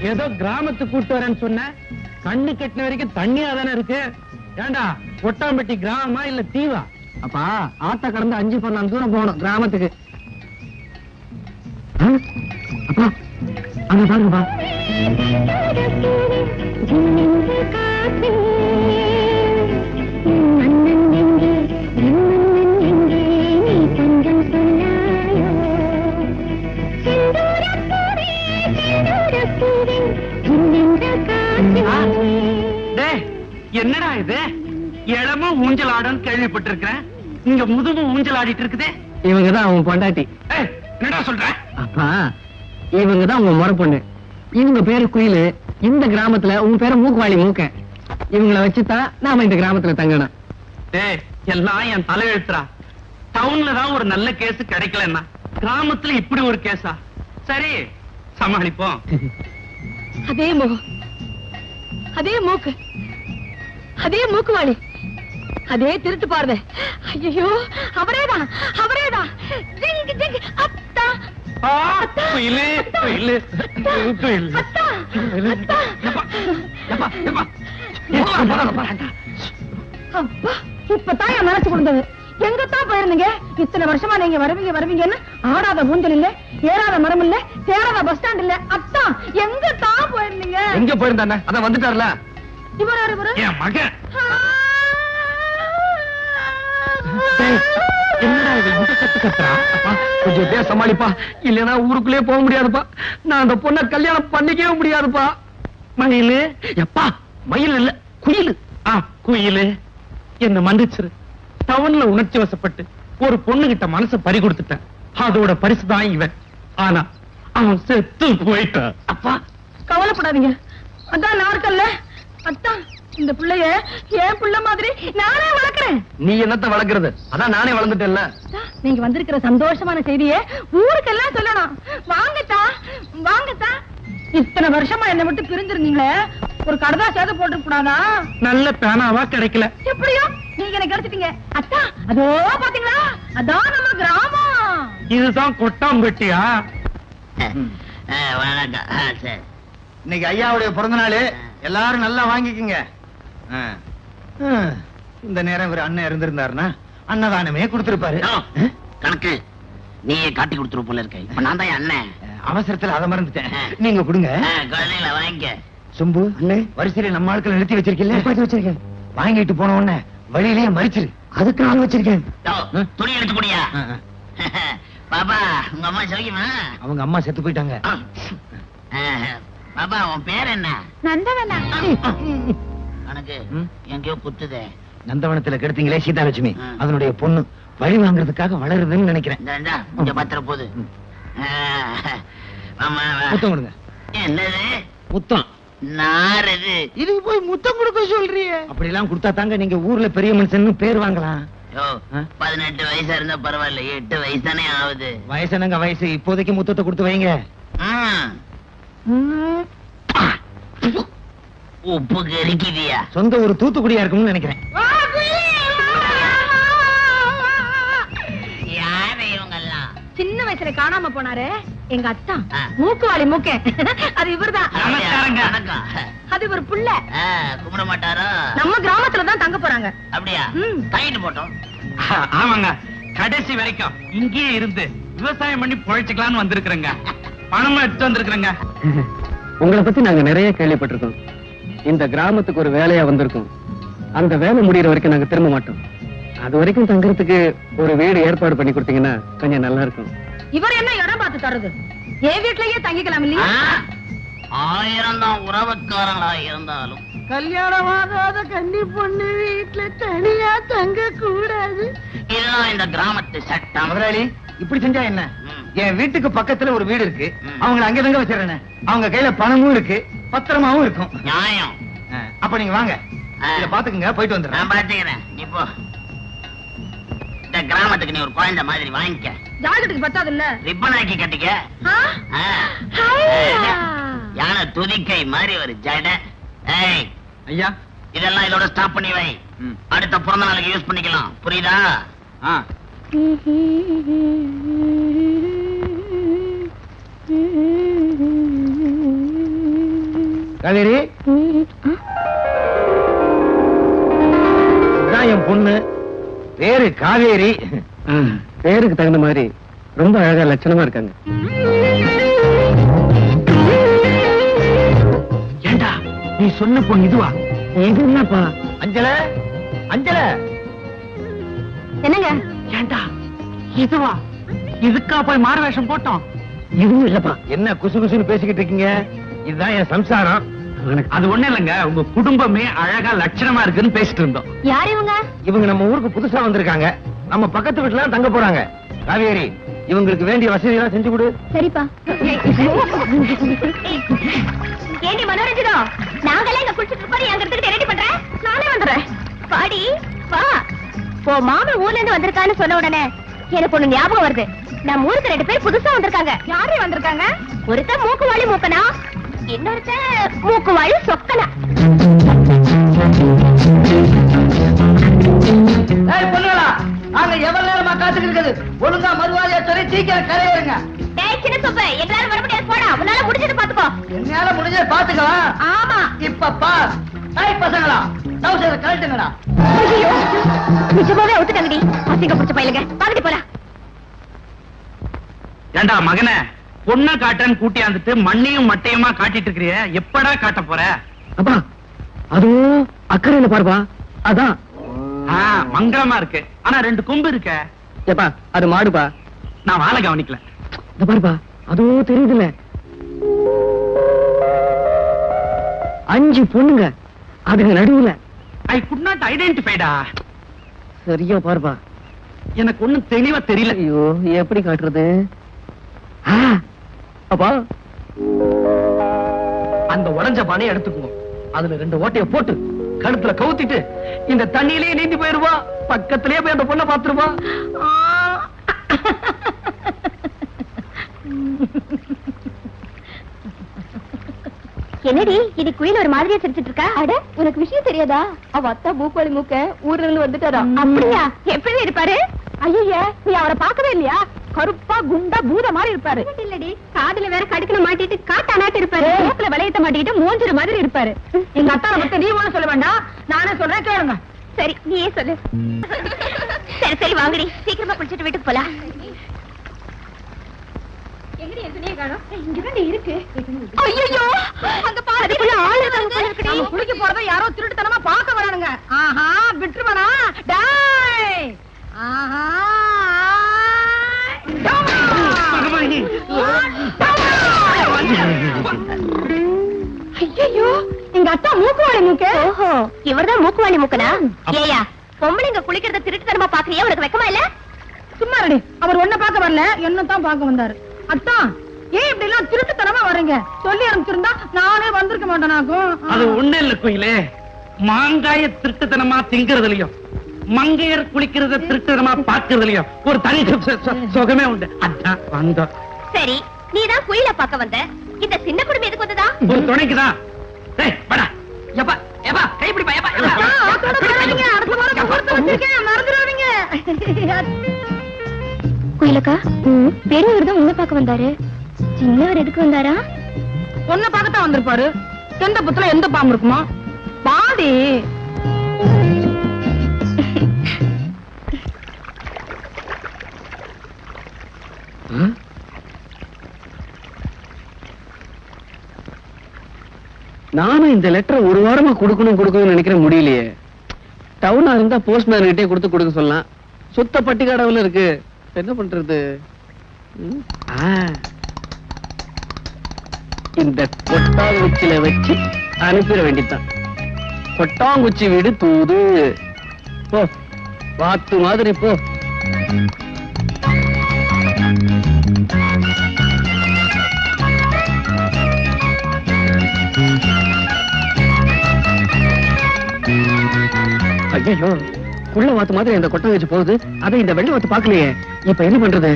ஏதோ கிராமத்துக்கு கூட்டு வரேன்னு சொன்ன, கண்ணு கட்டின வரைக்கும் தண்ணியா தானே இருக்கு. ஏண்டா கொட்டாம்பட்டி கிராமமா இல்ல தீவா? அப்பா ஆத்த கடந்து 5 தூரம் போகணும் கிராமத்துக்கு. அப்பா அங்க பாருங்கப்பா. என்னடா இது? இடமும் ஊஞ்சல் ஆடும் கேள்விப்பட்டிருக்கிறேன். இங்க முதுகும் ஊஞ்சல் ஆடிட்டு இருக்குது. இவங்கதான் அவன் பொண்டாட்டி. என்னடா சொல்ற? அப்பா இவங்கதான் உங்க முறை பொண்ணு. இவங்க பேரு குயிலு. இந்த கிராமத்துல உங்க பேரு மூக்குவாளி மூக்க. இவங்களை வச்சுதான் நாம இந்த கிராமத்துல தங்கணும். எல்லாம் என் தலையெழுத்துறா. டவுன்ல தான் ஒரு நல்ல கேஸ் கிடைக்கலன்னா கிராமத்துல இப்படி ஒரு கேஸா? சரி சமாளிப்போம். அதே முகம், அதே மூக்கு, அதே மூக்குவாளி, அதே திருட்டு பார்வை. ஐயோ அவரேதான், அவரேதான். அத்தா குயிலு குயிலு குயிலு. அப்பா இப்பதான் என் மனசு கொடுத்தது. எங்கத்தான் போயிருந்தீங்க? இத்தனை வருஷமா நீங்க வருவீங்க வருவீங்கன்னு ஆடாத ஊஞ்சல் இல்ல, ஏறாத மரம் இல்ல, சேராத பஸ் ஸ்டாண்ட் இல்ல. அத்தா எங்கத்தான் போயிருந்தீங்க? எங்க போயிருந்தானே? அதான் வந்துட்டார்ல. இவர் யாரு? இவரு என் மகன். என்னடா இது இந்த கத்து கத்துறா? அப்பா கொஞ்சம் பேச சமாளிப்பா, இல்லனா ஊருக்குள்ளே போக முடியாதுப்பா. நான் அந்த பொண்ணை கல்யாணம் பண்ணிக்கவே முடியாதுப்பா. மயிலு எப்பா, மயில் இல்ல குயிலு. குயிலு என்ன மன்னிச்சிரு. டவுன்ல உணர்ச்சி வசப்பட்டு ஒரு பொண்ணு கிட்ட மனசை பறி கொடுத்துட்டேன். அதோட பரிசுதான் இவன். ஆனா அவன் செத்து போயிட்டான். அப்பா கவலைப்படாதீங்க, அதான் நான் இருக்கல்ல. அத்தா இந்த பிள்ளைய என் பிள்ளை மாதிரி நானே வளர்க்கிறேன். நீ என்னத்த வளர்க்கறது? அதான் நானே வளர்ந்துட்டேன்ல. நீங்க வந்திருக்கிற சந்தோஷமான செய்தியை ஊருக்கெல்லாம் சொல்லணும். வாங்கத்தா வாங்கத்தா. இத்தனை வருஷமா என்னை விட்டு பிரிஞ்சிருந்தீங்களே, ஒரு கடதா சேத போட்டு கூடாதா? நல்ல பேனாவா கிடைக்கல. எப்படியோ நீங்க எனக்கு கிடைச்சிட்டீங்க. அத்தா அதோ பாத்தீங்களா, அதான் நம்ம கிராமம். இதுதான் கொட்டாம்பட்டியா? இன்னைக்கு ஐயாவுடைய பிறந்த நாள், எல்லாரும் நல்லா வாங்கிக்கங்க. இந்த நேரம் இவர் அண்ணன் இருந்திருந்தாருன்னா அன்னதானமே கொடுத்திருப்பாரு. கணக்கு நீயே காட்டி கொடுத்துரு போல இருக்க. இப்ப நான் தான் அண்ணன். அவசரத்துல அதை மறந்துட்டேன். நீங்க கொடுங்க. குழந்தைங்கள வாங்கிக்க. சொம்பு வரிசையில நம்ம ஆட்களை நிறுத்தி வச்சிருக்கேன். வாங்கிட்டு போன உடனே வழியிலேயே மறிச்சிரு. அதுக்கு நான் வச்சிருக்கேன். துணி எடுத்து போடியா? பாபா உங்க அம்மா சொல்லிக்குமா? அவங்க அம்மா செத்து போயிட்டாங்க. பாபா உன் பேர் என்ன? நந்தவனா. கணக்கு எங்கேயோ குத்துதே. நந்தவனத்துல கெடுத்தீங்களே சீதாலட்சுமி, அதனுடைய பொண்ணு வழி வாங்குறதுக்காக வளருதுன்னு நினைக்கிறேன். இங்க பத்திர போது முத்தம் கொடுங்க. என்னது முத்தம்? நாரது இதுக்கு போய் முத்தம் கொடுக்க சொல்றிய? அப்படி எல்லாம் கொடுத்தா தாங்க நீங்க ஊர்ல பெரிய மனுஷன் பேர் வாங்கலாம். 18 வயசா இருந்தா பரவாயில்ல, 8 வயசு தானே ஆகுது. வயசு என்னங்க வயசு? இப்போதைக்கு முத்தத்தை கொடுத்து வைங்க. உப்பு கறிக்குதியா? சொந்த ஒரு தூத்துக்குடியா இருக்கும்னு நினைக்கிறேன். யாரு இவங்க எல்லாம்? சின்ன வயசுல காணாம போனாரு எங்க அத்தா மூக்குவாளி மூக்க. அது இவர்தான். அது ஒரு புள்ள. கும்பிட மாட்டாரா? நம்ம கிராமத்துலதான் தங்க போறாங்க. அப்படியா? தங்கிட்டு போட்டோம். ஆமாங்க, கடைசி வரைக்கும் இங்கேயே இருந்து விவசாயம் பண்ணி பொழைச்சுக்கலாம்னு வந்திருக்கிறேங்க. பணமா எடுத்து வந்திருக்கிறேங்க. உங்களை பத்தி நாங்க நிறைய கேள்விப்பட்டிருக்கோம். இந்த கிராமத்துக்கு ஒரு வேலையா வந்திருக்கோம். அந்த வேலை முடியற வரைக்கும் நாங்க திரும்ப மாட்டோம். அது வரைக்கும் தங்கறதுக்கு ஒரு வீடு ஏற்பாடு பண்ணி கொடுத்தீங்கன்னா கொஞ்சம் நல்லா இருக்கும். இவர் என்ன இடம் பார்த்து தருது? என் வீட்லயே தங்கிக்கலாம் இல்லையா? 1000 தான் உறவுக்காரங்களா இருந்தாலும் கல்யாணமாகாத கன்னி பொண்ணு வீட்டுல தனியா தங்க கூடாது. இதுதான் இந்த கிராமத்து சட்டம். முதலாளி இப்படி செஞ்சா என்ன? என் வீட்டுக்கு பக்கத்துல ஒரு வீடு இருக்கு, அவங்களை அங்க தங்க வச்சிடறேன். அவங்க கையில பணமும் இருக்கு, பத்திரமாவும் இருக்கும். நியாயம். அப்ப நீங்க வாங்க, இத பாத்துக்கங்க, போயிட்டு வந்துடுறேன். நான் பாத்துக்கிறேன். இப்போ இந்த கிராமத்துக்கு நீ ஒரு குழந்தை மாதிரி வாங்கிக்க. ஜாக்கெட்டுக்கு பத்தாது இல்ல? ரிப்பன் ஆக்கி கட்டிக்க. யானை துதிக்கை மாதிரி ஒரு ஜட. ஏய், ஐயா. இதெல்லாம் இதோட ஸ்டாப் பண்ணி வை. அடுத்த பிறந்த நாளுக்கு யூஸ் பண்ணிக்கலாம், புரியுதா? காவேரி, இதான் என் பொண்ணு. பேரு காவேரி. பேருக்கு தகுந்த மாதிரி ரொம்ப அழகா லட்சணமா இருக்காங்க. ஏண்டா நீ சொன்ன பொண்ணு இதுவா? இது என்னப்பா? அஞ்சல, அஞ்சல. என்னங்க? ஏண்டா இதுவா? இதுக்கா போய் மாறு வேஷம் போட்டோம்? இதுவும் இல்லப்பா. என்ன குசு குசுன்னு பேசிக்கிட்டு இருக்கீங்க? இதுதான் என் சம்சாரம். அது ஒண்ணு இல்லைங்க, உங்க குடும்பமே அழகா லட்சணமா இருக்குன்னு பேசிட்டு இருந்தோம். யார் இவங்க? இவங்க நம்ம ஊருக்கு புதுசா வந்திருக்காங்க. நம்ம பக்கத்து வீட்டுல தான் தங்க போறாங்க. காவேரி, இவங்களுக்கு வேண்டிய வசதி எல்லாம் செஞ்சு கொடு. சரிப்பா. ஏண்டி மனோரஞ்சிதா, நாங்களே இங்க குளிச்சிட்டு இருக்கோம், எங்க இடத்துக்கு ரெடி பண்றேன். நானே வந்துடுறேன். பாடி வா. ஓ மாமன் ஊர்ல இருந்து வந்திருக்கான்னு சொன்ன உடனே எனக்கு ஒண்ணு ஞாபகம் வருது. நம்ம ஊருக்கு 2 பேர் புதுசா வந்திருக்காங்க. யாரே வந்திருக்காங்க? ஒருத்தன் மூக்குவாளி மூக்கனா, இன்னொருத்தன் மூக்குவாளி சொக்கனா. பொண்ணுங்களா, நாங்க எவ்வளவு நேரமா காத்துக்கிட்டு இருக்குது? ஒழுங்கா மறுவாதியா சொல்லி சீக்கிரம் கரையேறுங்க. டேய் சின்ன சோப்பு, எங்களால வர முடியாது, போடா. உன்னால முடிஞ்சது பாத்துக்கோ. என்னால முடிஞ்சதை பாத்துக்கலாம். ஆமா. இப்ப பார். டேய் பசங்களா, டவுசரை கழட்டுங்கடா. ஐயோ, நிஜமாவே ஒத்துட்டாங்கடி. அசிங்க பிடிச்ச பையலுங்க. பாத்துட்டு போலாம். ஏண்டா மகனே, பொண்ணை காட்டன்னு கூட்டியாந்துட்டு மண்ணையும் மட்டையுமா காட்டிட்டு இருக்கிறிய, எப்படா காட்ட போற? அப்பா அதுவும் அக்கறையில பாருப்பா. அதான் மங்களமா இருக்கு, ஆனா 2 கொம்பு இருக்க. ஏப்பா அது மாடுப்பா. நான் வாழை கவனிக்கல. இந்த பாருப்பா, அதுவும் தெரியுதுல்ல, 5 பொண்ணுங்க, அதுங்க நடுவுல. ஐ குட் நாட் ஐடென்டிஃபைடா. சரியா பாருப்பா, எனக்கு ஒண்ணும் தெளிவா தெரியல. ஐயோ, எப்படி காட்டுறது? அப்பா அந்த உடைஞ்ச பானையை எடுத்துக்குவோம், அதுல 2 ஓட்டைய போட்டு கழுத்துல கவுத்திட்டு இந்த தண்ணியிலேயே நீந்தி போயிருவா. பக்கத்திலேயே போய் அந்த பொண்ணை பாத்துருவா. என்னடி இது குயில் ஒரு மாதிரியா சிரிச்சிட்டு இருக்கா? அட, உனக்கு விஷயம் தெரியாதா? அவ அத்தா மூக்குவாளி மூக்க ஊர்ல இருந்து வந்துட்டாரா. அப்படியா? எப்படி இருப்பாரு? ஐயா, நீ அவரை பார்க்கவே இல்லையா? கருப்பா குண்டா பூத மாதிரி இருப்பாரு. இல்லடி, காதுல வேற கடுக்கல மாட்டிட்டு காட்டானாட்டு இருப்பாரு. மூக்குல விளையத்த மாட்டிக்கிட்டு மூஞ்சிர மாதிரி இருப்பாரு. எங்க அத்தாவை பத்தி நீ ஒண்ணும் சொல்ல வேண்டாம், நானே சொல்றேன், கேளுங்க. சரி, நீயே சொல்லு. சரி சரி, வாங்கடி, சீக்கிரமா குளிச்சிட்டு வீட்டுக்கு போலாம். குளிக்க போறத யாரோ திருட்டுத்தனமா பார்க்க வரானுங்க. ஆஹா, விட்டுருவனா? டேய், ஆஹா, ஐயோ, எங்க அத்தா மூக்குவாளி மூக்கு. ஓஹோ, இவர்தான் மூக்குவாளி மூக்கனா? ஏயா, பொம்பளைங்க குளிக்கிறத திருட்டுத்தனமா பாக்குறியா? உனக்கு வெக்கமா இல்ல? சும்மா ரெடி, அவர் ஒன்ன பார்க்க வரல, என்னத்தான் பார்க்க வந்தாரு. அத்தா, ஏன் இப்படி எல்லாம் திருட்டுத்தனமா வரீங்க? சொல்லி அனுப்பிச்சிருந்தா நானே வந்திருக்க மாட்டேனாக்கும். அது ஒண்ணு இல்ல குயிலே, மாங்காய திருட்டுத்தனமா திங்கிறதுலயும் மங்கையர் குளிக்கிறத திருட்டுத்தனமா பாக்குறதுலயும் ஒரு தனி சுகமே உண்டு. அதான் வந்தோம். சரி, நீதான் குயில பார்க்க வந்த, இந்த சின்ன குடும்பம் எதுக்கு வந்ததா? ஒரு துணைக்குதான். கைப்பிடிப்பா. குயிலக்கா, பெரியவர் தான் உன்னை பார்க்க வந்தாரு, சின்னவர் எதுக்கு வந்தாரா? பொண்ணை பார்க்கத்தான் வந்திருப்பாரு. எந்த புத்துல எந்த பாம்பு இருக்குமா? பாடி நானும் இந்த லெட்டரை ஒரு வாரமா கொடுக்கணும் நினைக்கிற முடியலையே. டவுனா இருந்தா போஸ்ட்மேன் கிட்டே கொடுக்க சொல்லலாம். சுத்த பட்டிக்காடவுல இருக்கு, என்ன பண்றது? இந்த கொட்டாங்குச்சியில வச்சு அனுப்பிட வேண்டியதுதான். கொட்டாங்குச்சி வீடு தூது போ, வாத்து மாதிரி போ. ஐயோ, குள்ள வாத்து மாதிரி அந்த கொட்டாங்குச்சி போகுது, அதை இந்த வெள்ளை வாத்து பாக்கலையே. இப்ப என்ன பண்றது?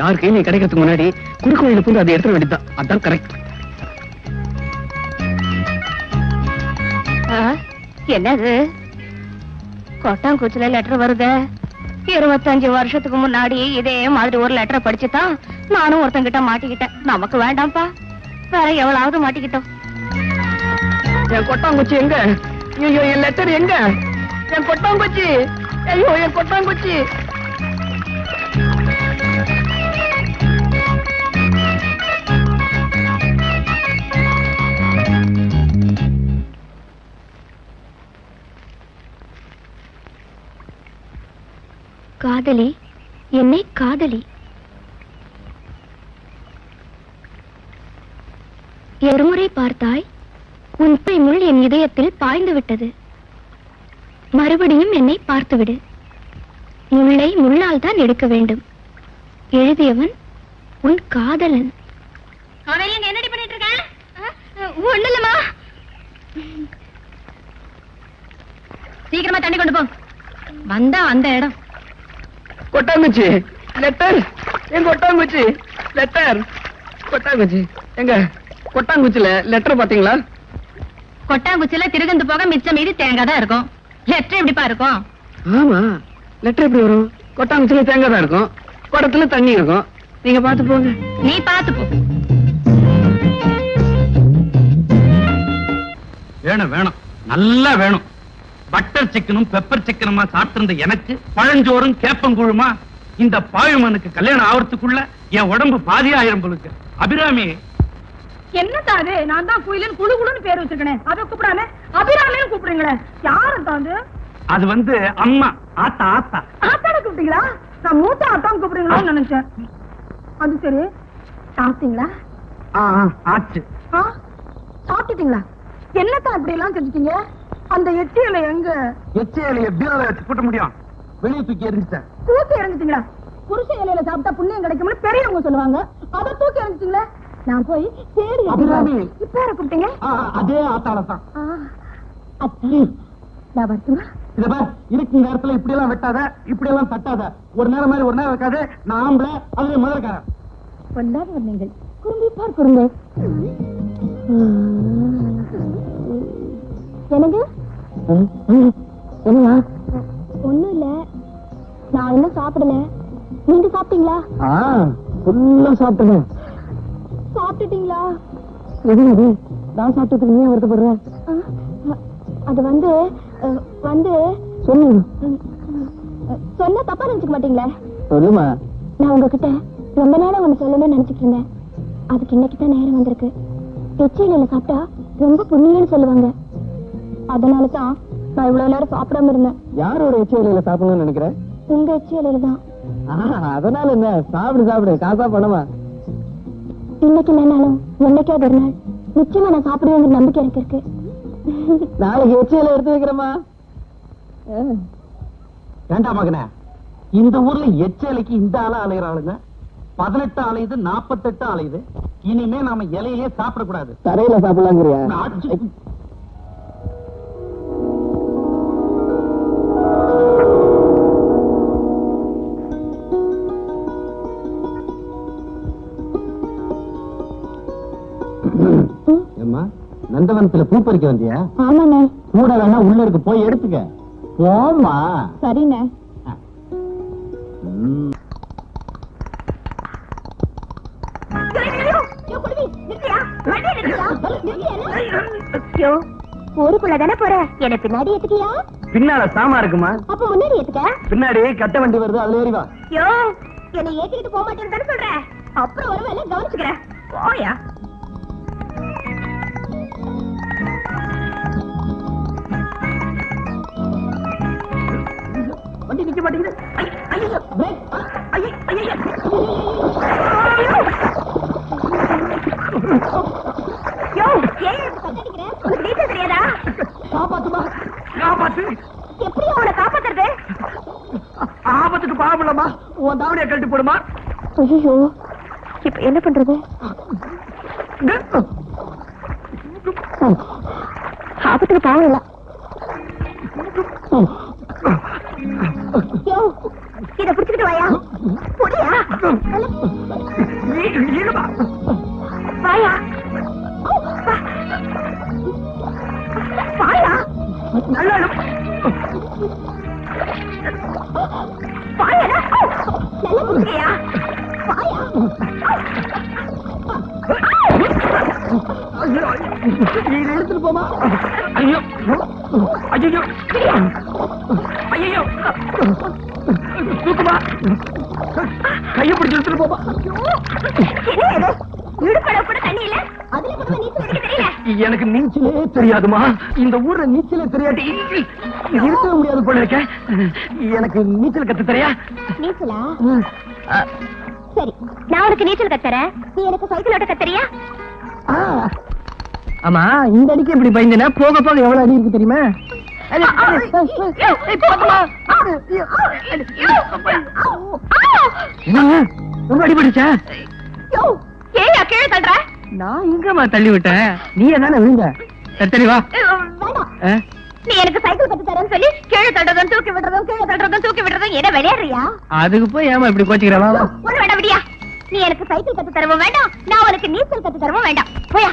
யார் கையில கிடைக்கிறதுக்கு முன்னாடி குறுக்கு வழியில போய் அதை எடுத்துட வேண்டியதுதான். அதான் கரெக்ட். என்னது கொட்டாங்குச்சில லெட்டர் வருது? 25 வருஷத்துக்கு முன்னாடி இதே மாதிரி ஒரு லெட்டரை படிச்சுதான் நானும் ஒருத்தங்கிட்ட மாட்டிக்கிட்டேன். நமக்கு வேண்டாம்ப்பா, வேற எவ்வளவு மாட்டிக்கிட்டோம். என் கொட்டாங்குச்சி எங்க? ஐயோ, என் லெட்டர் எங்க? என் கொட்டாங்குச்சி! ஐயோ, என் கொட்டாங்குச்சி! காதலி, என்னை காதலி. ஒருமுறை பார்த்தாய், உன் முள் என் இதயத்தில் பாய்ந்து விட்டது. மறுபடியும் என்னை பார்த்துவிடு. முள்ளை முள்ளால் தான் எடுக்க வேண்டும். எழுதியவன் உன் காதலன். என்னடி பண்ணிட்டு இருக்க? ஒண்ணுலமா. சீக்கிரமா தண்ணி கொண்டு போ. வந்தா அந்த இடம். கொட்டாங்குச்சி லெட்டர், என் கொட்டாங்குச்சி லெட்டர். கொட்டாங்குச்சி எங்க? கொட்டாங்குச்சில லெட்டர் பாத்தீங்களா? கொட்டாங்குச்சில திருகந்து போக மிச்சம் மீதி தேங்காய் தான் இருக்கும். லெட்டர் எப்படிப்பா இருக்கும்? ஆமா, லெட்டர் எப்படி வரும்? கொட்டாங்குச்சில தேங்காய் தான் இருக்கும், குடத்துல தண்ணி இருக்கும். நீங்க பாத்து போங்க. நீ பாத்து போ. வேணும் வேணும், நல்லா வேணும். பட்டர் சிக்கனும் பெப்பர் சிக்கனுமா சாப்பிட்டிருந்த எனக்கு பழஞ்சோறும் கேப்பங்குழுமா? இந்த பாயுமனுக்கு கல்யாணம் ஆவறதுக்குள்ள என் உடம்பு பாதி ஆயிரம் போலுக்கு. அபிராமி, என்னதான் அது? நான் தான் குயிலன் குழு குழுன்னு பேர் வச்சிருக்கேன். அதை கூப்பிடாம அபிராமின்னு கூப்பிடுறீங்களே, யாரும் தான்? அது வந்து அம்மா, ஆத்தா. ஆத்தா ஆத்தாட கூப்பிட்டீங்களா? நான் மூத்த ஆத்தான் கூப்பிடுறீங்களோன்னு நினைச்சேன். அது சரி, சாப்பிட்டீங்களா? ஆச்சு. சாப்பிட்டுட்டீங்களா? என்னத்தான் இப்படி எல்லாம் செஞ்சுட்டீங்க? அந்த எச்சியில எங்க? எச்ச இலைய பீரோல வச்சு கூட்ட முடியும்? வெளியே தூக்கி எரிஞ்சிட்டேன். தூக்கி எறிஞ்சிட்டீங்களா? புருஷ இலையில சாப்பிட்டா புண்ணியம் கிடைக்கும்னு பெரியவங்க சொல்லுவாங்க. அதை தூக்கி எறிஞ்சிட்டீங்களா? நான் போய் தேடி அபிராமி. இப்ப யார கூப்பிட்டீங்க? அதே ஆத்தால தான். நான் வரட்டுமா? இத பார், இருக்கும் நேரத்துல இப்படி எல்லாம் வெட்டாத, இப்படி எல்லாம் தட்டாத. ஒரு நேரம் மாதிரி ஒரு நேரம் இருக்காது. நான் ஆம்பளை, அதுல முதல்காரன். கொண்டாடி நீங்கள் குறும்பிப்பார் குறும்பு. எனக்கு என்னமா? ஒண்ணும் இல்ல, நான் இன்னும் சாப்பிடல. நீங்க சாப்பிட்டீங்களா? ஃபுல்லா சாப்பிட்டேன். சாப்பிட்டுட்டீங்களா? எது நான் சாப்பிட்டதுக்கு நீ வருத்தப்படுற? அது வந்து சொல்லு. சொன்னா தப்பா நினைச்சுக்க மாட்டீங்களா? சொல்லுமா. நான் உங்ககிட்ட ரொம்ப நாளா ஒண்ணு சொல்லணும்னு நினைச்சிட்டு இருந்தேன். அதுக்கு இன்னைக்குதான் நேரம் வந்திருக்கு. எச்சியில சாப்பிட்டா ரொம்ப புண்ணியம்னு சொல்லுவாங்க. அதனாலதான் நான் இவ்வளவு நேரம் சாப்பிடாம இருந்தேன். யாரோட எச்ச இலையில சாப்பிடணும்னு நினைக்கிறேன்? உங்க எச்சியில தான். அதனால என்ன? சாப்பிடு, காசா பணமா? இன்னைக்கு இல்லைனாலும் என்னைக்காவது ஒரு நாள் நிச்சயமா நான் சாப்பிடுவேங்கிற நம்பிக்கை எனக்கு இருக்கு. நாளைக்கு எச்சையில எடுத்து வைக்கிறேமா. வேண்டாம் மகனே, இந்த ஊர்ல எச்சைலைக்கு இந்த ஆள அலைகிறாளுங்க. 18 அலையுது, 48 அலையுது. இனிமே நாம இலையிலே சாப்பிடக்கூடாது. தரையில சாப்பிடலாங்கிறியா? நந்தவனத்துல பூ பறிக்க வந்தியா? ஆமாண்ணே. கூட வேணா உள்ள இருக்கு, போய் எடுத்துக்க. போமா. சரிண்ணே. ஊருக்குள்ள தானே போற, என்ன பின்னாடி ஏத்துக்கியா? பின்னால சாமா இருக்குமா? அப்ப முன்னாடி ஏத்துக்க. பின்னாடி கட்ட வண்டி வருது, அதுல ஏறி வா. யோ, என்னை ஏத்திக்கிட்டு போக மாட்டேன்னு தானே சொல்றேன். அப்புறம் ஒரு வேலை கவனிச்சுக்கிறேன். போயா. வண்டி நிக்க மாட்டேங்குது. யோ, ஏன் கட்டடிக்கிற? உனக்கு நீச்சல் தெரியாதா? காப்பாத்துமா, காப்பாத்து. எப்படி அவளை காப்பாத்துறது? ஆபத்துக்கு பாவமில்லமா, உன் தாவணியை கழட்டி போடுமா. ஐயோ, இப்ப என்ன பண்றது? ஆபத்துக்கு பாவம் இல்ல. யோ, இத புடிச்சுக்கிட்டு வாயா. புடியா. வாயா. வாயா. நல்லா எடுத்துட்டு போமா. ஐயோ ஐயோ ஐயோ தூக்குமா, கையை பிடிச்சு எடுத்துட்டு போமா. எனக்கு நீச்சலே தெரியாதுமா. இந்த ஊர்ல நீச்சலே தெரியாட்டி இருக்கவே முடியாது போல இருக்க. எனக்கு நீச்சல் கத்து தெரியா? நீச்சலா? சரி, நான் உனக்கு நீச்சல் கத்துறேன், நீ எனக்கு சைக்கிள் ஓட்ட கத்துறியா? ஆமா, இந்த அடிக்கு இப்படி பயந்தனா போக போக எவ்வளவு அடி இருக்கு தெரியுமா? ரொம்ப அடிபடுச்சா? ஏயா கீழே தள்ளுற? நான் எங்கம்மா தள்ளி விட்டேன், நீ தானே விழுந்த. சரி வா. நீ எனக்கு சைக்கிள் கத்து தரேன்னு சொல்லி கீழே தள்ளுறதும் தூக்கி விடுறதும் கீழே தள்ளுறதும் தூக்கி விடுறதும் என்ன விளையாடுறியா? அதுக்கு போய் ஏமா இப்படி கோச்சிக்கிறவா? ஒரு வேண்டாம் விடியா. நீ எனக்கு சைக்கிள் கத்து தரவும் வேண்டாம், நான் உனக்கு நீச்சல் கத்து தரவும் வேண்டாம். போயா.